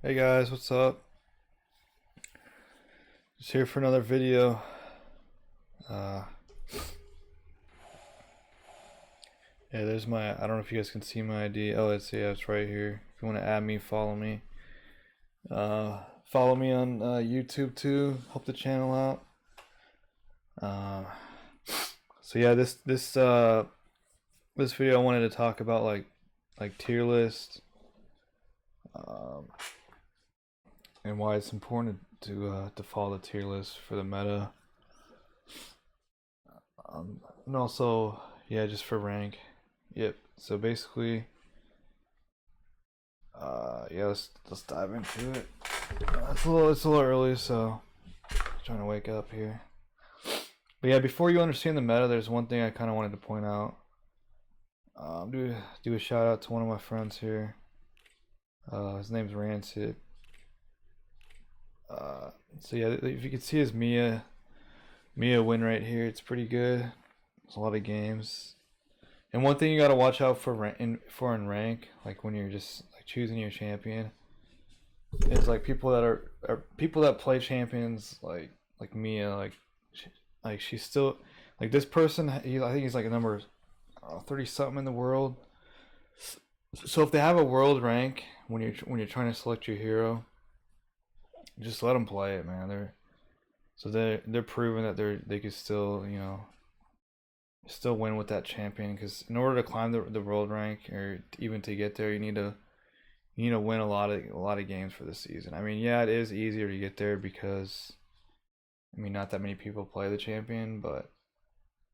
Hey guys, what's up? Just here for another video. Uh, yeah, there's my. I don't know if you guys can see my ID. Oh, it's right here. If you want to add me, follow me. Follow me on YouTube too. Help the channel out. Uh, so yeah, this video I wanted to talk about like tier list, um, and why it's important to follow the tier list for the meta. And also, yeah, just for rank. Yep. So basically, yeah, let's dive into it. It's a little early, so I'm trying to wake up here. But yeah, before you understand the meta, there's one thing I kind of wanted to point out. Do a shout out to one of my friends here. His name's Rancid. So yeah, if you can see his Mia win right here, it's pretty good. There's a lot of games. And one thing you gotta watch out in rank, like when you're just like choosing your champion, is like are people that play champions like Mia, like she's still like this person. I think he's like a number 30 something in the world. So if they have a world rank when you're trying to select your hero, just let them play it, man. They're proving that they could still still win with that champion, because in order to climb the world rank, or even to get there, you need to win a lot of games for the season. I mean, yeah, it is easier to get there because I mean, not that many people play the champion, but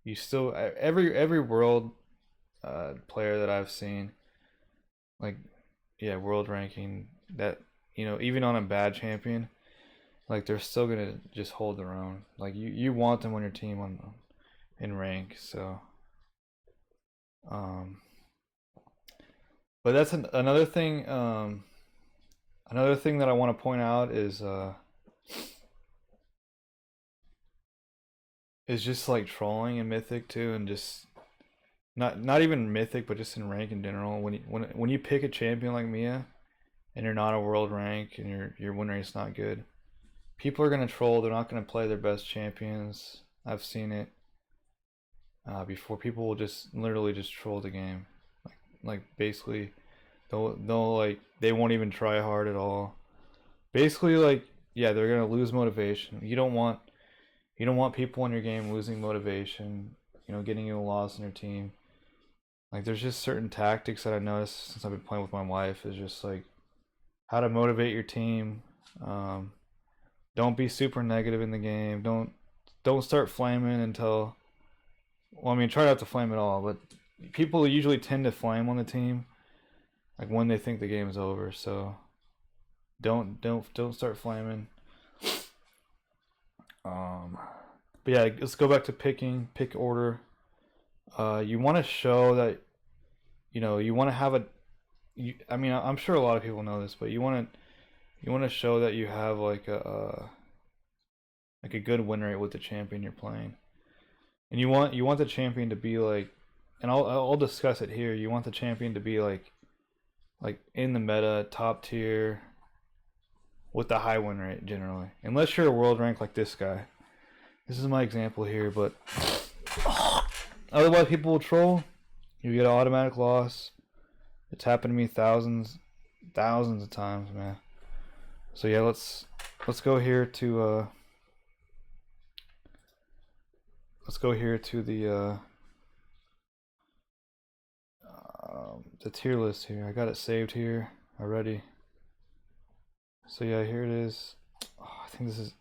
you still every world player that I've seen, like yeah, world ranking, that even on a bad champion, like they're still gonna just hold their own. Like you want them on your team on in rank. So um, but that's another thing. Another thing that I want to point out is just like trolling in Mythic too, and just not even Mythic, but just in rank in general. When you pick a champion like Mia and you're not a world rank and your win rate's not good, people are gonna troll. They're not gonna play their best champions. I've seen it before. People will just literally just troll the game, like basically they'll like they won't even try hard at all. Basically, like yeah, they're gonna lose motivation. You don't want people in your game losing motivation. Getting you a loss in your team. Like there's just certain tactics that I noticed since I've been playing with my wife, is just like how to motivate your team. Um, don't be super negative in the game. Don't start flaming until, well, I mean, try not to flame at all, but people usually tend to flame on the team like when they think the game is over. So don't start flaming. Um, but yeah, let's go back to pick order. You want to show that you want to have I mean, I'm sure a lot of people know this, but you want to show that you have like a good win rate with the champion you're playing, and you want the champion to be like, and I'll discuss it here. You want the champion to be like in the meta, top tier, with the high win rate generally, unless you're a world rank like this guy. This is my example here, but otherwise people will troll. You get an automatic loss. It's happened to me thousands of times, man. So yeah, let's go here to the tier list here. I got it saved here already. So yeah, here it is. I think this is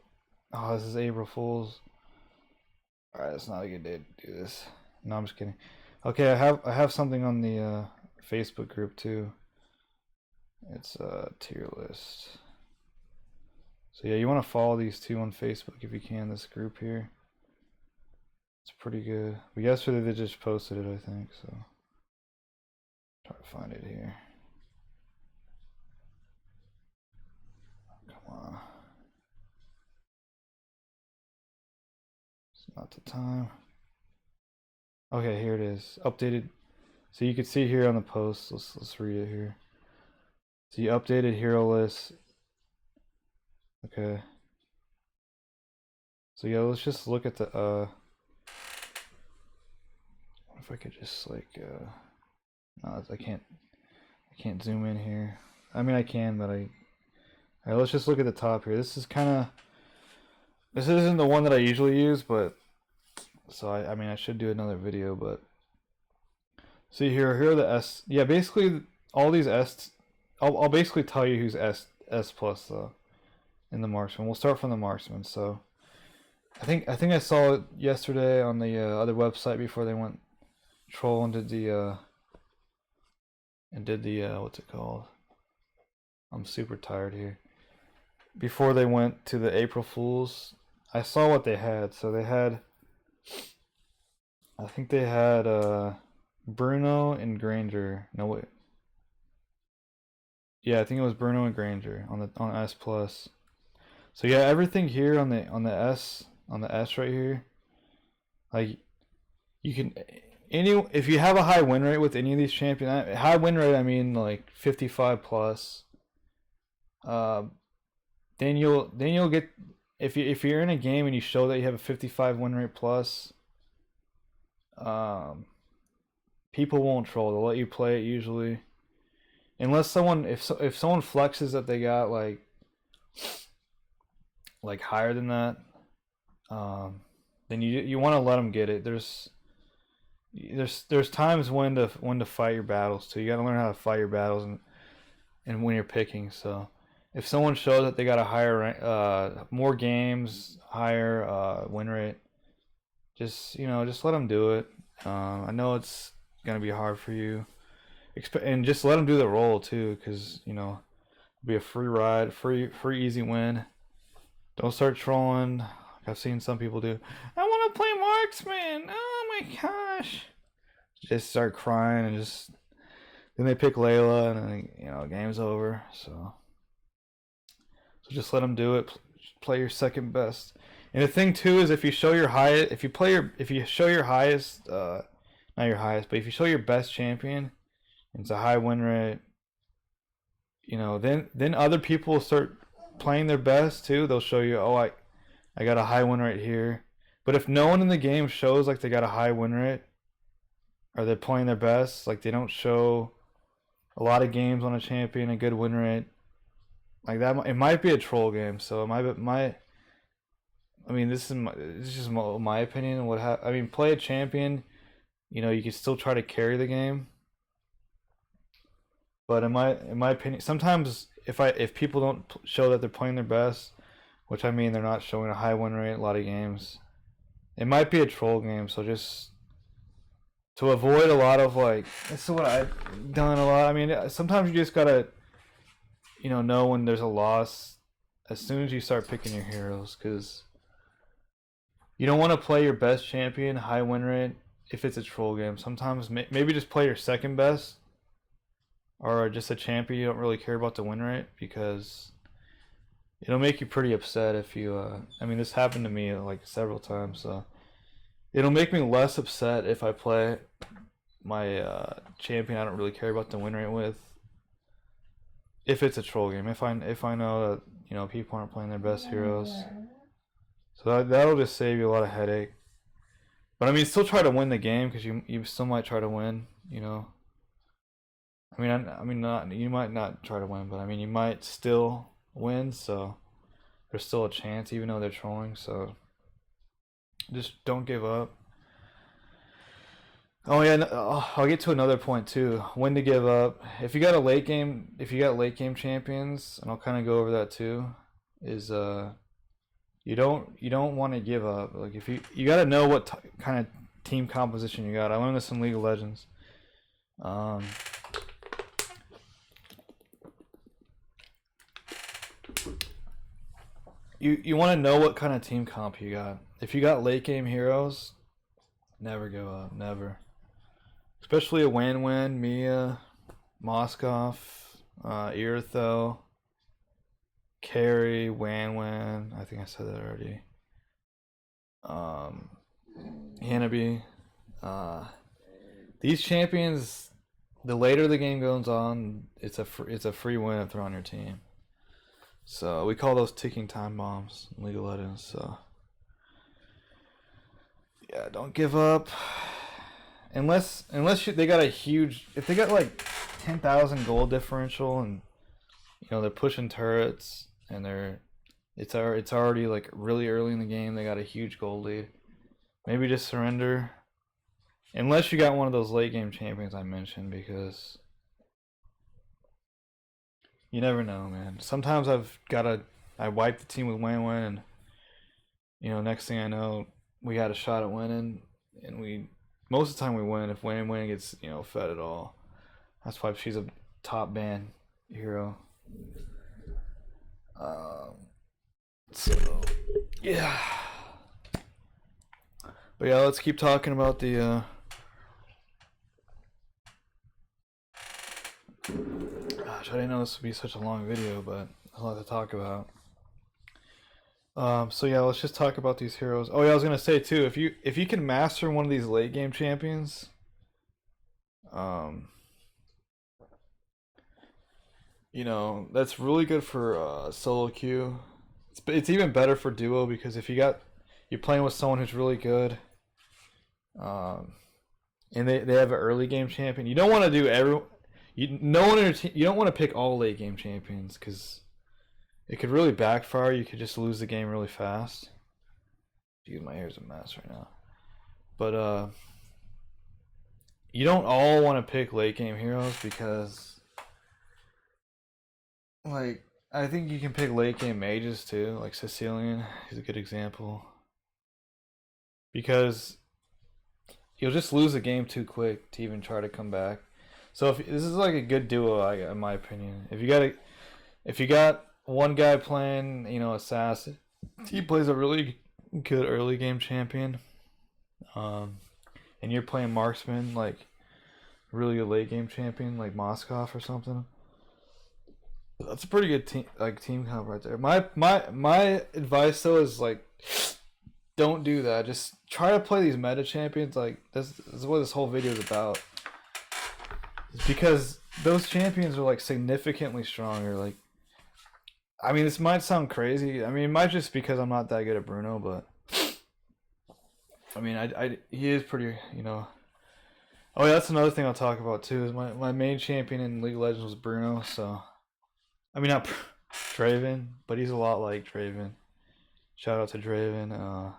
April Fools. All right, it's not a good day to do this. No, I'm just kidding. Okay, I have something on the Facebook group too. It's a tier list. So yeah, you want to follow these two on Facebook if you can. This group here, it's pretty good. But yesterday they just posted it, I think. So try to find it here. Come on, it's not the time. Okay, here it is. Updated. So you can see here on the post. Let's read it here. So you updated hero list Okay. So yeah, let's just look at the if I could just like no, I can't zoom in here. I mean I can, but alright, let's just look at the top here. This isn't the one that I usually use, but so I mean I should do another video, but see here are the S. Yeah, basically all these S. I'll basically tell you who's S plus though in the marksman. We'll start from the marksman. So I think I saw it yesterday on the other website before they went troll and did the what's it called? I'm super tired here. Before they went to the April Fools, I saw what they had. So I think they had Bruno and Granger. No wait. Yeah, I think it was Bruno and Granger on S plus. So yeah, everything here on the S right here, like you can if you have a high win rate with any of these champions, high win rate I mean like 55 plus. Uh, then you'll get if you're in a game and you show that you have a 55 win rate plus, um, people won't troll. They'll let you play it usually, unless if someone flexes that they got like higher than that, um, then you want to let them get it. There's times when to fight your battles too. You got to learn how to fight your battles and when you're picking. So if someone shows that they got a higher rank, more games, higher win rate, just just let them do it. I know it's gonna be hard for you, and just let them do the roll too, because it'll be a free ride, free easy win. Don't start trolling. Like I've seen some people do. I want to play marksman. Oh my gosh! Just start crying and then they pick Layla and then game's over. So just let them do it. Play your second best. And the thing too is if you show your highest, if you show your highest, not your highest, but if you show your best champion, and it's a high win rate, then other people will start playing their best too. They'll show you, oh, I got a high win rate here. But if no one in the game shows like they got a high win rate, or they're playing their best, like they don't show a lot of games on a champion, a good win rate, like that, it might be a troll game. So I mean, this is just my opinion. I mean, play a champion. You can still try to carry the game. But in my opinion, sometimes if people don't show that they're playing their best, which I mean they're not showing a high win rate in a lot of games, it might be a troll game. So just to avoid a lot of this is what I've done a lot. I mean, sometimes you just gotta know when there's a loss as soon as you start picking your heroes, because you don't want to play your best champion high win rate if it's a troll game. Sometimes maybe just play your second best or just a champion you don't really care about the win rate, because it'll make you pretty upset if you I mean, this happened to me like several times, so it'll make me less upset if I play my champion I don't really care about the win rate with, if it's a troll game. If I know that people aren't playing their best heroes, so that'll just save you a lot of headache. But I mean, still try to win the game, because you still might try to win. I mean, not you might not try to win, but I mean you might still win. So there's still a chance, even though they're trolling. So just don't give up. Oh yeah, I'll get to another point too. When to give up. If you got late game champions, and I'll kind of go over that too, is you don't want to give up. Like if you got to know what kind of team composition you got. I learned this in League of Legends. You want to know what kind of team comp you got. If you got late game heroes, never give up, never. Especially a Wan, Mia, Moskov, Iritho, Carry, Wan. I think I said that already. Hanabi. These champions, the later the game goes on, it's a free win if they're on your team. So we call those ticking time bombs in League of Legends. So yeah, don't give up. They got a huge, if they got like 10,000 gold differential, and they're pushing turrets, and it's already like really early in the game. They got a huge gold lead. Maybe just surrender, unless you got one of those late game champions I mentioned, because you never know, man. Sometimes I wipe the team with Wan, and next thing I know, we had a shot at winning, and most of the time we win if Wan gets fed at all. That's why she's a top ban hero. So yeah, but yeah, let's keep talking about the. Gosh, I didn't know this would be such a long video, but a lot to talk about. So yeah, let's just talk about these heroes. Oh yeah, I was gonna say too, if you can master one of these late game champions, that's really good for solo queue. It's even better for duo, because if you're playing with someone who's really good, and they have an early game champion, you don't want to do you don't want to pick all late game champions, because it could really backfire. You could just lose the game really fast. Dude, my hair's a mess right now. But you don't all want to pick late game heroes, because like I think you can pick late game mages too, like Sicilian is a good example. Because you'll just lose the game too quick to even try to come back. So if this is like a good duo, in my opinion. If you got one guy playing, assassin, he plays a really good early game champion, and you're playing marksman, like really good late game champion, like Moskov or something. That's a pretty good team comp right there. My advice though is like, don't do that. Just try to play these meta champions. Like this is what this whole video is about. It's because those champions are like significantly stronger. Like, I mean, this might sound crazy. I mean, it might just because I'm not that good at Bruno, but I mean, he is pretty. Oh yeah, that's another thing I'll talk about too. Is my main champion in League of Legends was Bruno. So, I mean, not Draven, but he's a lot like Draven. Shout out to Draven.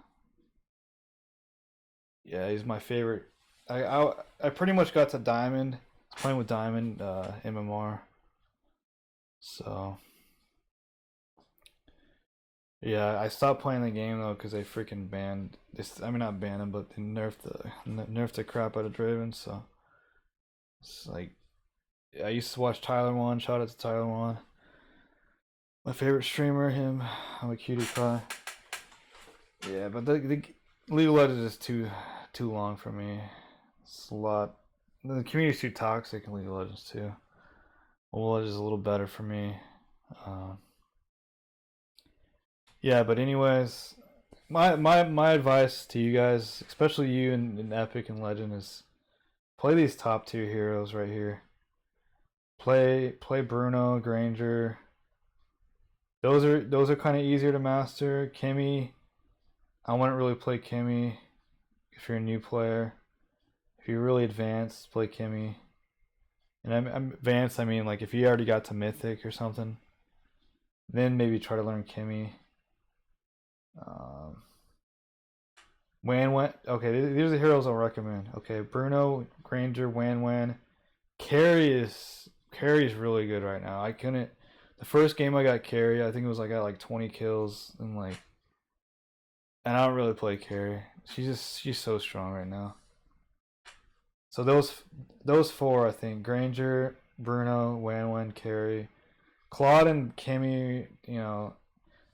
Yeah, he's my favorite. I pretty much got to Diamond. I was playing with Diamond MMR. So yeah, I stopped playing the game though because they freaking banned this. I mean, not banned him, but they nerfed the crap out of Draven. So it's like, I used to watch Tyler1. Shout out to Tyler1. My favorite streamer, him. I'm a cutie pie. Yeah, but the League of Legends is too long for me. It's a lot. The community's too toxic in League of Legends too. Mobile Legends is a little better for me. Yeah, but anyways, my advice to you guys, especially you in Epic and Legend, is play these top tier heroes right here. Play Bruno, Granger. Those are kind of easier to master. Kimmy, I wouldn't really play Kimmy if you're a new player. If you're really advanced, play Kimmy. And I'm advanced, I mean like if you already got to Mythic or something, then maybe try to learn Kimmy. Wan. Okay, these are the heroes I'll recommend. Okay, Bruno, Granger, Wan. Carry is really good right now. The first game I got Carry, I think it was I got like 20 kills, and I don't really play Carry. She's so strong right now. So those four, I think: Granger, Bruno, Wan, Carry, Claude, and Kimmy.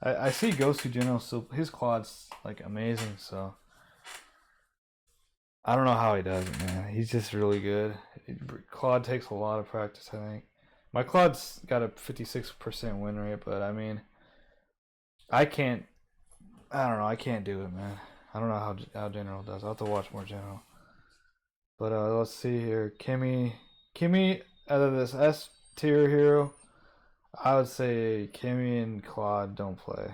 I see Ghost General still. His Claude's like amazing. So I don't know how he does it, man. He's just really good. Claude takes a lot of practice, I think. My Claude's got a 56% win rate, but I mean, I can't. I don't know. I can't do it, man. I don't know how General does. I'll have to watch more General. But let's see here. Kimmy, out of this S tier hero, I would say Kimmy and Claude don't play.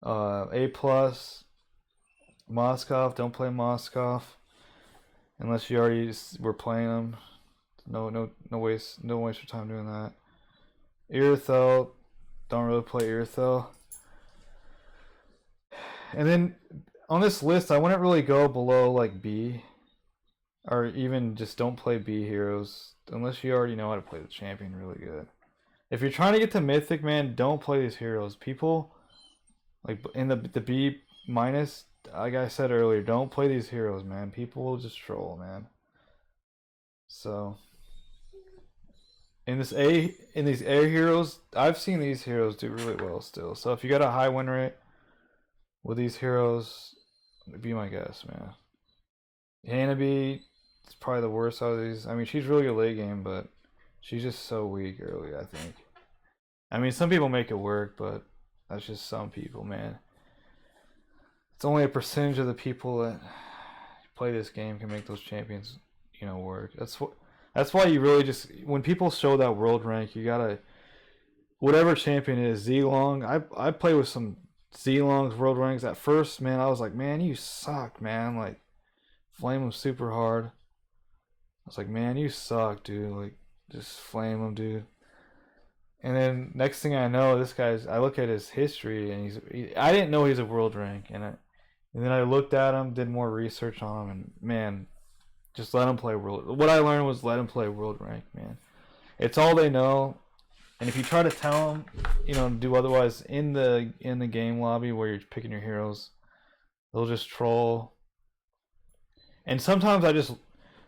A plus, Moskov, don't play Moskov unless you already were playing them. No waste of time doing that. Irithyll, don't really play Irithyll. And then on this list, I wouldn't really go below like B, or even just don't play B heroes unless you already know how to play the champion really good. If you're trying to get to Mythic, man, don't play these heroes. People like in the B minus, like I said earlier, don't play these heroes, man. People will just troll, man. So in these A heroes, I've seen these heroes do really well still. So if you got a high win rate with these heroes, be my guess, man. Hanabi is probably the worst out of these. I mean, she's really good late game, but she's just so weak early, I think. I mean, some people make it work, but that's just some people, man. It's only a percentage of the people that play this game can make those champions, work. That's why you really just, when people show that world rank, you gotta, whatever champion it is, Zilong. I play with some Zilong's world ranks. At first, man, I was like, man, you suck, man. Like, flame him super hard. I was like, man, you suck, dude. Like, just flame him, dude. And then next thing I know, I look at his history, and I didn't know he's a world rank, and then I looked at him, did more research on him, and man, just let him play world. What I learned was let him play world rank, man. It's all they know, and if you try to tell them, to do otherwise in the game lobby where you're picking your heroes, they'll just troll. And sometimes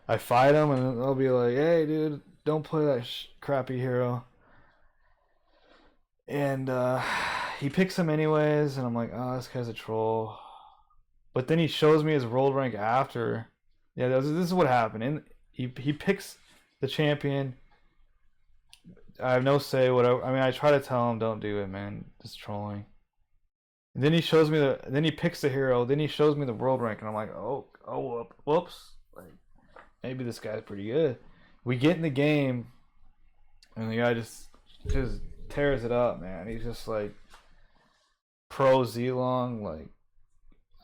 I fight them, and they'll be like, "Hey, dude, don't play that crappy hero." And he picks him anyways, and I'm like, "Oh, this guy's a troll." But then he shows me his world rank after. Yeah, this is what happened. And he picks the champion. I have no say. Whatever. I mean, I try to tell him, "Don't do it, man. It's trolling." And then he shows me Then he picks the hero. Then he shows me the world rank, and I'm like, "Oh, whoops! Like, maybe this guy's pretty good." We get in the game, and the guy just tears it up, man. He's just like pro Zilong. Like,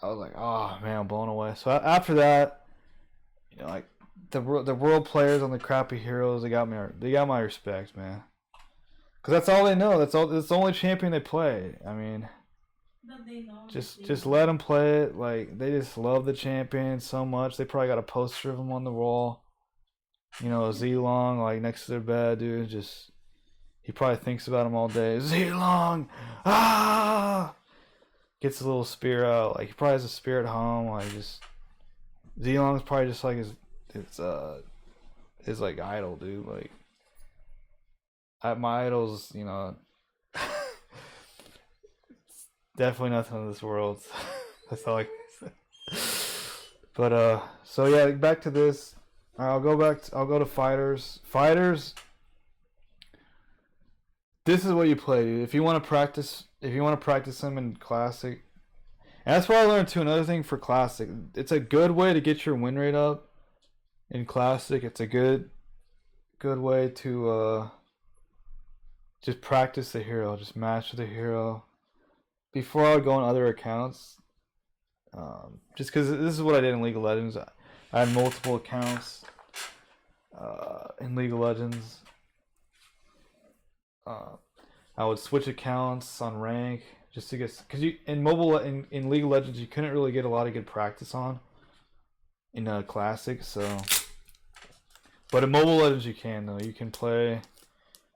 I was like, oh man, I'm blown away. So after that, like the world players on the crappy heroes, they got my respect, man. Cause that's all they know. That's the only champion they play. I mean, just let them play it. Like, they just love the champion so much. They probably got a poster of him on the wall. Zilong, like next to their bed, dude. He probably thinks about him all day. Zilong, gets a little spear out. Like, he probably has a spear at home. Like, Zilong's probably just like his like idol, dude. Like, my idol's, definitely nothing in this world. That's all I can say. But so yeah, back to this. I'll go to fighters. Fighters. This is what you play, dude. If you want to practice them in classic. And that's what I learned too. Another thing for classic, it's a good way to get your win rate up in classic. It's a good way to just practice the hero, just match the hero. Before I would go on other accounts, just because this is what I did in League of Legends. I had multiple accounts in League of Legends. I would switch accounts on rank just to get, because in League of Legends you couldn't really get a lot of good practice on in classic. So, but in Mobile Legends you can, though. You can play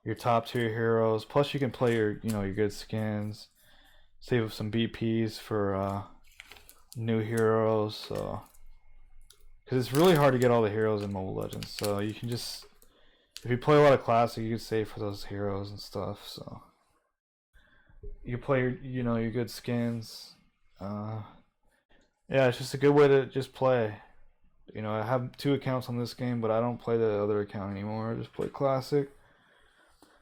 your top tier heroes. Plus you can play your good skins. Save up some BPs for new heroes. So, because it's really hard to get all the heroes in Mobile Legends. So you can just, if you play a lot of classic, you can save for those heroes and stuff. So you play your good skins. Yeah, it's just a good way to just play. I have 2 accounts on this game, but I don't play the other account anymore. I just play classic.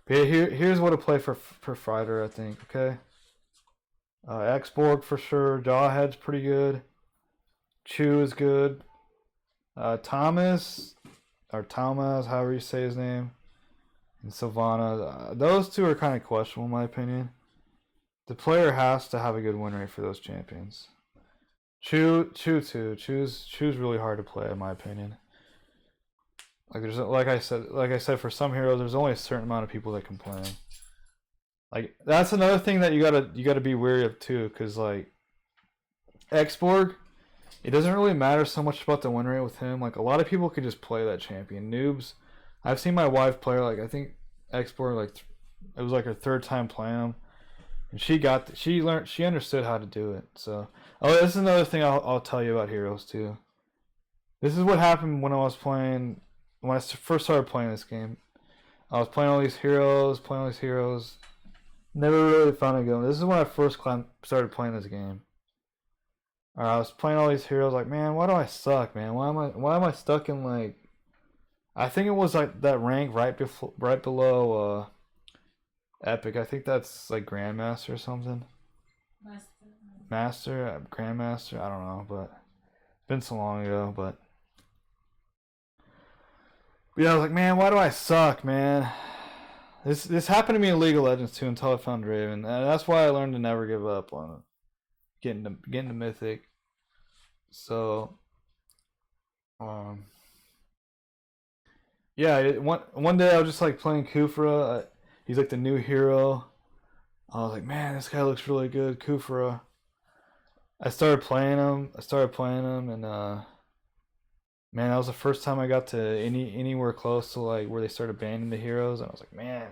But yeah, here's what to play for fighter, I think. Okay. Xborg for sure. Jawhead's pretty good. Chu is good. Thomas, or Thomas, however you say his name. and Sylvana. Those two are kind of questionable in my opinion. The player has to have a good win rate for those champions. Chu's really hard to play in my opinion. Like I said, for some heroes, there's only a certain amount of people that can play him. Like that's another thing that you gotta be wary of too, because like Xborg, it doesn't really matter so much about the win rate with him. Like a lot of people can just play that champion. Noobs, I've seen my wife play like I think Xborg like it was like her third time playing him, and she understood how to do it. So this is another thing I'll tell you about heroes too. This is what happened when I first started playing this game. I was playing all these heroes, never really found it going. This is when I first started playing this game. I was playing all these heroes, like, man, why do I suck, man? Why am I stuck in like? I think it was like that rank right below Epic. I think that's like Grandmaster or something. Grandmaster. I don't know, but it's been so long ago. But yeah, I was like, man, why do I suck, man? This happened to me in League of Legends too until I found Draven, and that's why I learned to never give up on getting to Mythic. So, yeah, one day I was just like playing Kufra. He's like the new hero. I was like, man, this guy looks really good, Kufra. I started playing him, and man, that was the first time I got to anywhere close to like where they started banning the heroes, and I was like, man,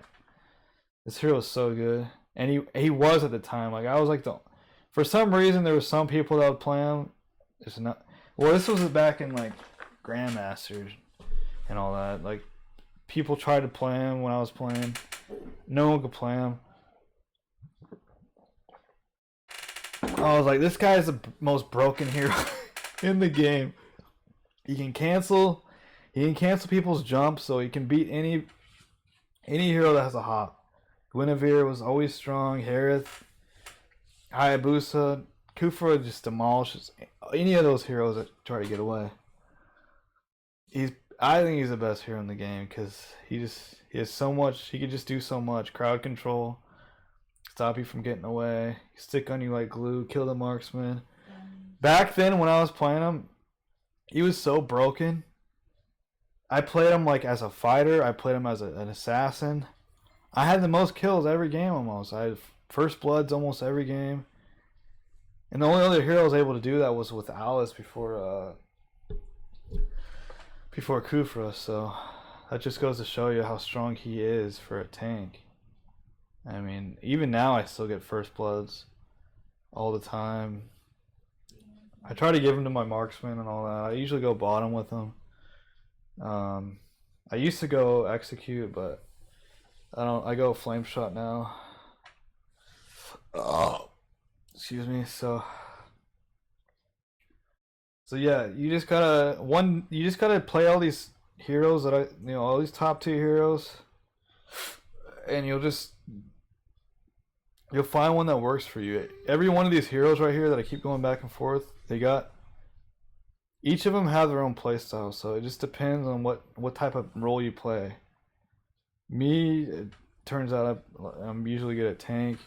this hero is so good. And he was at the time. Like I was like for some reason there was some people that would play him. This was back in like Grandmasters and all that. Like people tried to play him when I was playing. No one could play him. I was like, this guy is the most broken hero in the game. He can cancel people's jumps, so he can beat any hero that has a hop. Guinevere was always strong. Harith, Hayabusa, Kufra just demolishes any of those heroes that try to get away. I think he's the best hero in the game because he has so much. He could just do so much. Crowd control, stop you from getting away, stick on you like glue, kill the marksman. Back then when I was playing him, he was so broken. I played him like as a fighter. I played him as an assassin. I had the most kills every game almost. I had first bloods almost every game. And the only other hero I was able to do that was with Alice before Kufra. So that just goes to show you how strong he is for a tank. I mean, even now I still get first bloods all the time. I try to give them to my marksman and all that. I usually go bottom with them. I used to go execute, but I don't. I go flame shot now. Oh, excuse me. So yeah, you just gotta play all these heroes all these top tier heroes, and you'll find one that works for you. Every one of these heroes right here that I keep going back and forth, each of them have their own playstyle, so it just depends on what type of role you play. Me, it turns out I'm usually good at tank.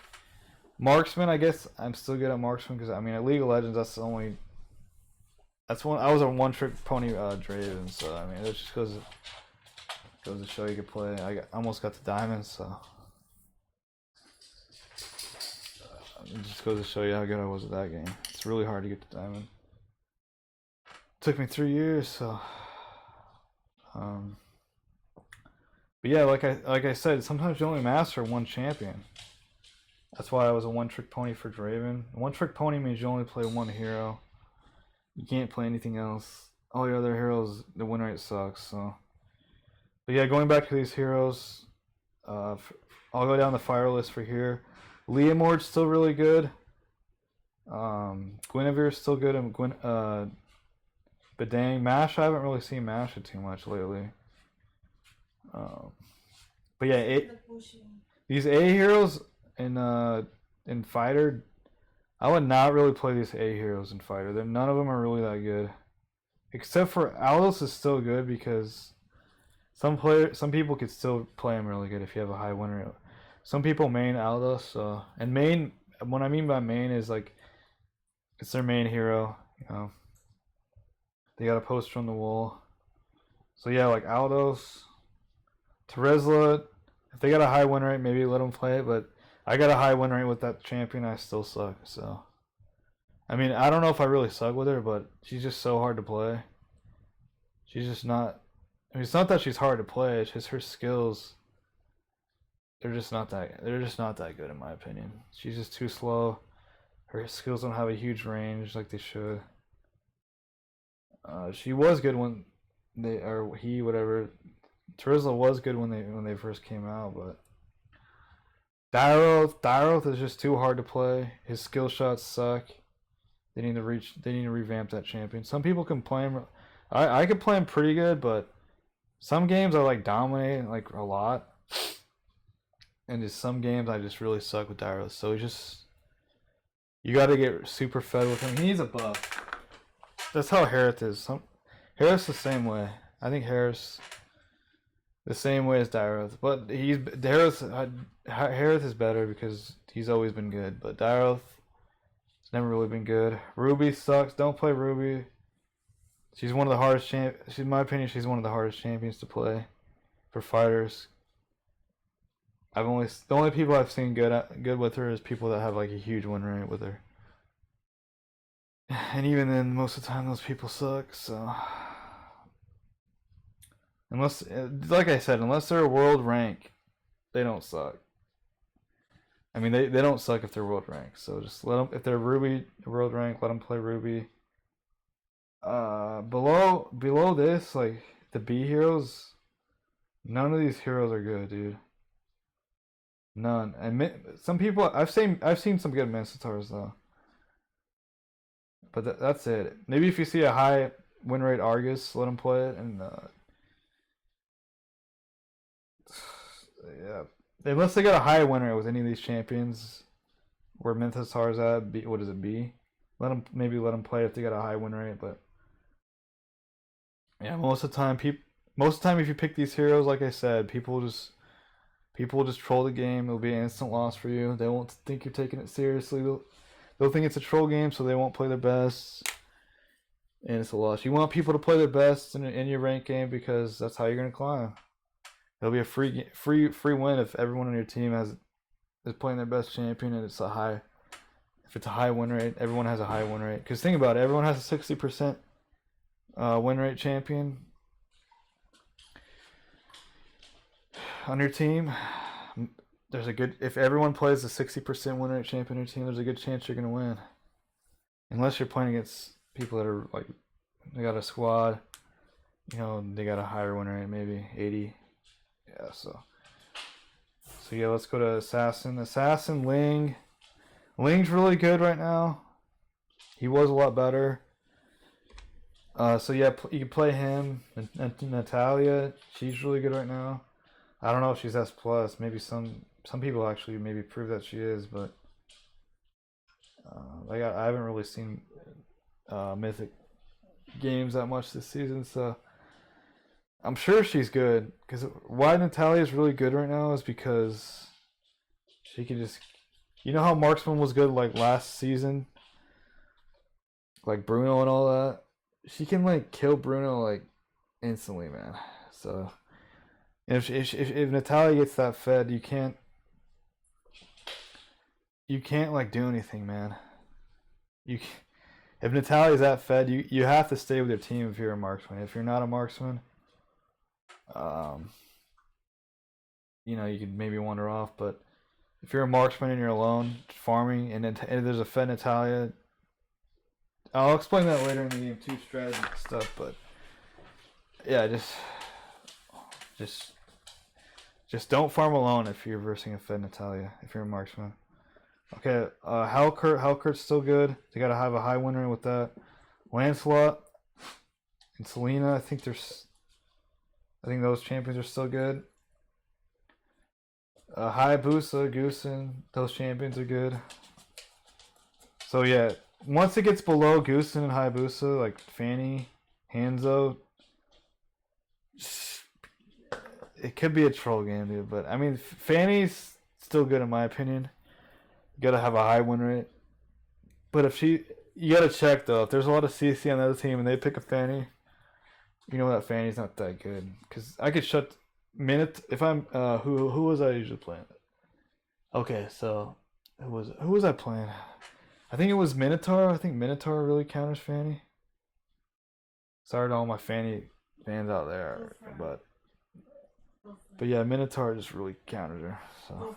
Marksman, I guess I'm still good at marksman because I mean at League of Legends I was a one-trick pony Draven, so I mean it just goes to show you can play. I almost got to diamonds, so it just goes to show you how good I was at that game. It's really hard to get to diamond. Took me 3 years, so but yeah, like I said, sometimes you only master one champion. That's why I was a one-trick pony for Draven. One-trick pony means you only play one hero. You can't play anything else. All your other heroes, the win rate sucks. So, but yeah, going back to these heroes, I'll go down the fire list for here. Leomord's still really good. Guinevere's still good, and but dang, Mash, I haven't really seen Mash too much lately. But yeah, these A heroes in Fighter, I would not really play these A heroes in Fighter. None of them are really that good. Except for Aldous is still good because some people could still play him really good if you have a high win rate. Some people main Aldos, so and main. What I mean by main is like it's their main hero. You know, they got a poster on the wall. So yeah, like Aldos, Terizla. If they got a high win rate, maybe let them play it. But I got a high win rate with that champion. I still suck. So I mean, I don't know if I really suck with her, but she's just so hard to play. She's just not. I mean, it's not that she's hard to play. It's just her skills. They're just not that. They're just not that good in my opinion. She's just too slow. Her skills don't have a huge range like they should. She was good when they or he whatever. Terizla was good when they first came out, but Dyroth is just too hard to play. His skill shots suck. They need to revamp that champion. Some people can play him. I could play him pretty good, but some games I like dominate like a lot, and just some games I just really suck with Dyroth. So you got to get super fed with him. He needs a buff. That's how Harith is. Harris the same way. I think Harris the same way as Dyroth, but Harith is better because he's always been good. But Dyroth has never really been good. Ruby sucks. Don't play Ruby. She's one of the hardest in my opinion, she's one of the hardest champions to play for fighters. The only people I've seen good with her is people that have like a huge win rate with her. And even then, most of the time, those people suck. So, unless, like I said, unless they're a world rank, they don't suck. I mean, they don't suck if they're world rank. So just let them. If they're Ruby world rank, let them play Ruby. Below this, like the B heroes, none of these heroes are good, dude. None. And some people, I've seen some good Minotaurs though. But that's it. Maybe if you see a high win rate Argus, let him play it. And yeah, unless they got a high win rate with any of these champions, where Minotaur's at, what is it, B? Let them play if they got a high win rate. But yeah, most of the time, if you pick these heroes, like I said, people will just troll the game. It'll be an instant loss for you. They won't think you're taking it seriously. They'll think it's a troll game, so they won't play their best, and it's a loss. You want people to play their best in your rank game because that's how you're gonna climb. It'll be a free win if everyone on your team is playing their best champion, and it's a high. If it's a high win rate, everyone has a high win rate. Because think about it, everyone has a 60% win rate champion on your team. If everyone plays a 60% win rate champion on your team, there's a good chance you're gonna win. Unless you're playing against people that are like, they got a squad, they got a higher win rate, maybe 80. Yeah, so yeah, let's go to Assassin. Ling's really good right now. He was a lot better. So yeah, you can play him. And Natalia, she's really good right now. I don't know if she's S+. Maybe some people actually maybe prove that she is, but I haven't really seen Mythic games that much this season, so I'm sure she's good. Because why Natalia is really good right now is because she can just, how Marksman was good like last season, like Bruno and all that. She can like kill Bruno like instantly, man. So if Natalia gets that fed, you can't like do anything, man. If Natalia's that fed, you have to stay with your team if you're a marksman. If you're not a marksman, you could maybe wander off. But if you're a marksman and you're alone farming, and there's a fed Natalia, I'll explain that later in the game too, strategy stuff. But yeah, just don't farm alone if you're versing a fed Natalia. If you're a marksman. Okay, Halkurt's still good. They gotta have a high win rate with that. Lancelot and Selena, I think those champions are still good. Hayabusa, Goosen, those champions are good. So yeah, once it gets below Goosen and Hayabusa, like Fanny, Hanzo, it could be a troll game, dude. But I mean, Fanny's still good in my opinion. You gotta have a high win rate. But if you gotta check though. If there's a lot of CC on the other team and they pick a Fanny, you know that Fanny's not that good. Cause I could shut minute if I'm who was I usually playing? Okay, so who was I playing? I think it was Minotaur. I think Minotaur really counters Fanny. Sorry to all my Fanny fans out there, but yeah, Minotaur just really counters her. So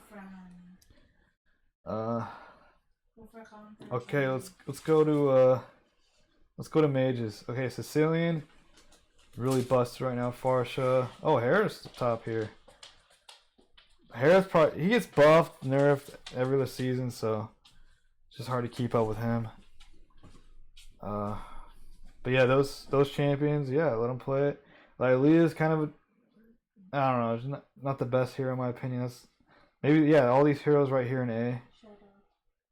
okay, let's go to mages. Okay, Sicilian really busted right now. Farsha. Oh, Harris top here. Harris probably he gets buffed, nerfed every other season, so it's just hard to keep up with him. But yeah, those champions, yeah, let them play it. Like Leah's kind of I don't know, it's not the best hero in my opinion. That's maybe yeah, all these heroes right here in A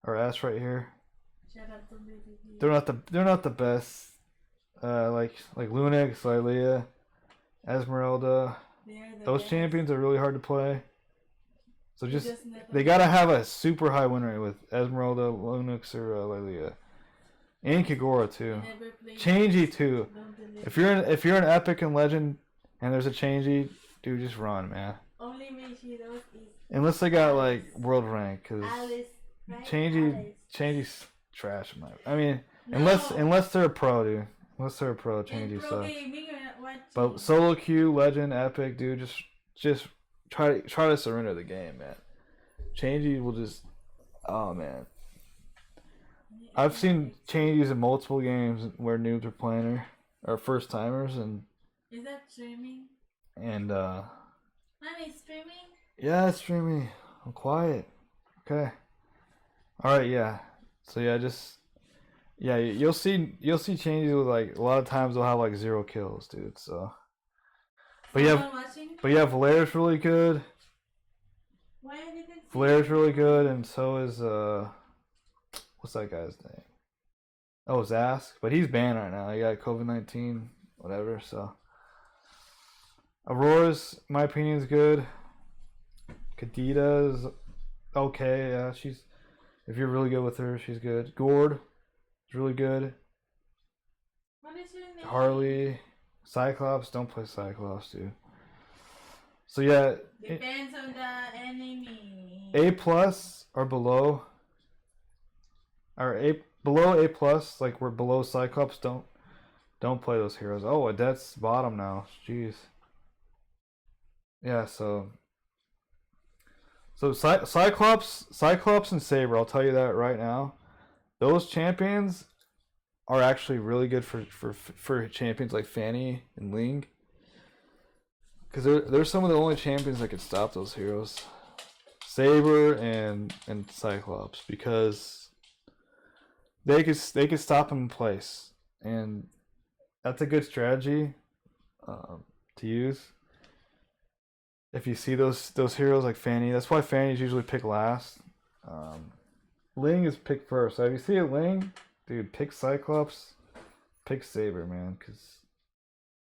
or S right here. They're not the best. Like Lunix, Lylea, Esmeralda. Those champions are really hard to play. So they gotta have a super high win rate with Esmeralda, Lunix, or Lylea, and Kagura too. Changey too. If you're an epic and legend and there's a Changey, dude, just run, man. Unless they got like world rank, cause Changey's trash. I mean, unless they're a pro, dude. Unless they're a pro, Changey sucks. But solo queue, legend, epic, dude, just try to surrender the game, man. Changey will just, oh man. I've seen Changeys in multiple games where noobs are playing her, or first timers, and. Is that streaming? And Mommy, streaming? Yeah, it's streaming. I'm quiet. Okay. All right, yeah. So yeah, you'll see Changes with like a lot of times they'll have like 0 kills, dude. So. But yeah, Valera's really good. Valera's really good, and so is what's that guy's name? Oh, Zask, but he's banned right now. He got COVID-19, whatever. So. Aurora's, in my opinion, is good. Kadita's okay. Yeah, if you're really good with her, she's good. Gord is really good. What is your name? Harley, Cyclops. Don't play Cyclops, dude. So yeah. Depends on the enemy. A+ or below. Or below A+, like we're below Cyclops. Don't play those heroes. Oh, Adette's bottom now. Jeez. Yeah, so Cyclops and Saber, I'll tell you that right now. Those champions are actually really good for champions like Fanny and Ling. Because they're some of the only champions that can stop those heroes. Saber and Cyclops, because they could stop them in place. And that's a good strategy to use. If you see those heroes like Fanny, that's why Fanny's usually picked last. Ling is picked first. So if you see a Ling, dude, pick Cyclops, pick Saber, man.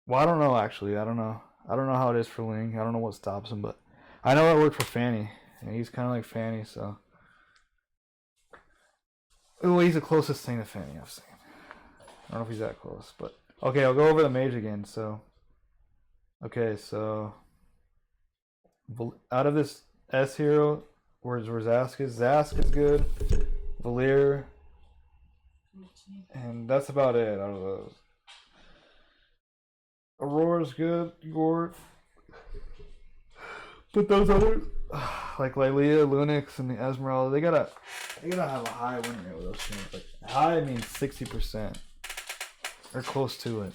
Well, I don't know actually. I don't know how it is for Ling. I don't know what stops him, but I know it worked for Fanny, and he's kind of like Fanny. So, well, he's the closest thing to Fanny I've seen. I don't know if he's that close, but okay. I'll go over the mage again. So, okay, so. Out of this S hero, where's Zask is good. Valir, and that's about it out of those. Aurora's good, Gord. But those others, like Lylea, Lunix, and the Esmeralda, they gotta have a high win rate with those teams. Like high means 60%, or close to it.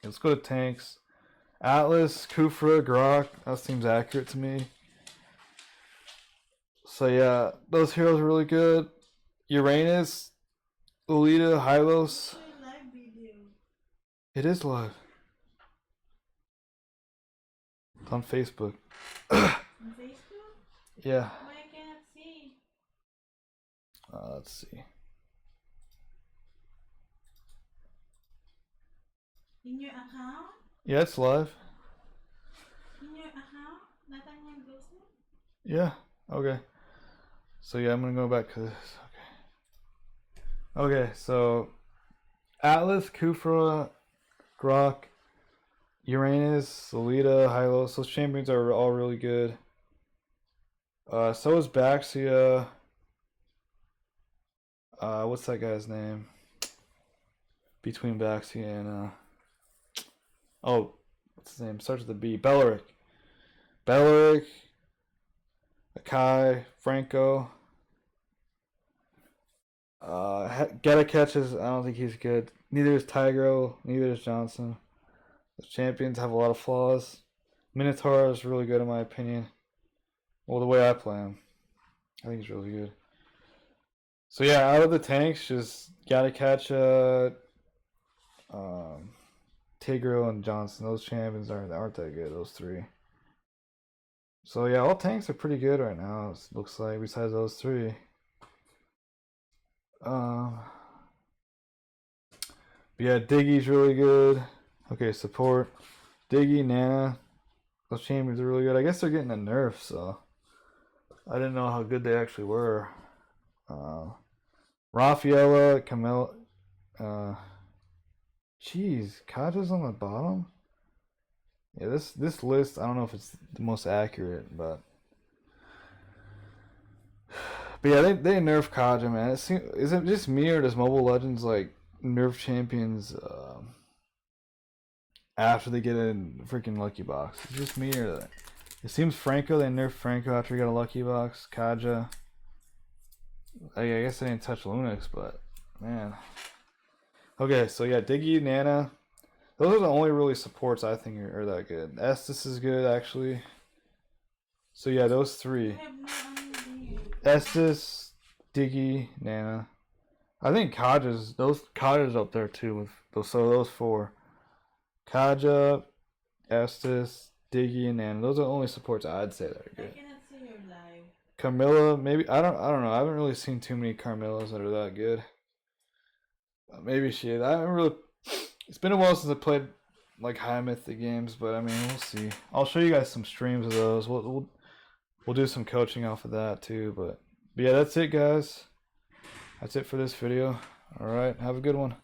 Let's go to tanks. Atlas, Kufra, Grok, that seems accurate to me. So yeah, those heroes are really good. Uranus, Lolita, Hylos. It is live. It's on Facebook. On Facebook? Yeah. Why I cannot see? Let's see. In your account? Yeah, it's live. In your Nathaniel Wilson? Yeah. Okay. So yeah, I'm gonna go back to this. Okay. Okay. So Atlas, Kufra, Grok, Uranus, Lolita, Hylos. Those champions are all really good. So is Baxia. What's that guy's name? Between Baxia and oh, what's his name? Starts with a B. Belleric. Akai, Franco. Gotta catches. I don't think he's good. Neither is Tigro. Neither is Johnson. The champions have a lot of flaws. Minotaur is really good in my opinion. Well, the way I play him, I think he's really good. So yeah, out of the tanks, just gotta catch Tigro and Johnson. Those champions aren't that good. Those three. So yeah, all tanks are pretty good right now. It looks like besides those three. But yeah, Diggy's really good. Okay, support. Diggy, Nana. Those champions are really good. I guess they're getting a nerf, so I didn't know how good they actually were. Rafaela, Camilla. Jeez, Kaja's on the bottom. Yeah, this list, I don't know if it's the most accurate, but yeah, they nerf Kaja, man. Is it just me or does Mobile Legends like nerf champions after they get a freaking lucky box? It's just me or it seems Franco, they nerfed Franco after he got a lucky box. Kaja, I guess they didn't touch Lunix, but man. Okay, so yeah, Diggy, Nana. Those are the only really supports I think are that good. Estes is good actually. So yeah, those three. I have no idea. Estes, Diggy, Nana. I think Kaja's up there too with those four. Kaja, Estes, Diggy, and Nana. Those are the only supports I'd say that are I good. cannot see your live. Carmilla, maybe I don't know. I haven't really seen too many Carmillas that are that good. Maybe she is. I haven't really. It's been a while since I played like high mythic games, but I mean we'll see. I'll show you guys some streams of those. We'll do some coaching off of that too. But yeah, that's it, guys. That's it for this video. All right, have a good one.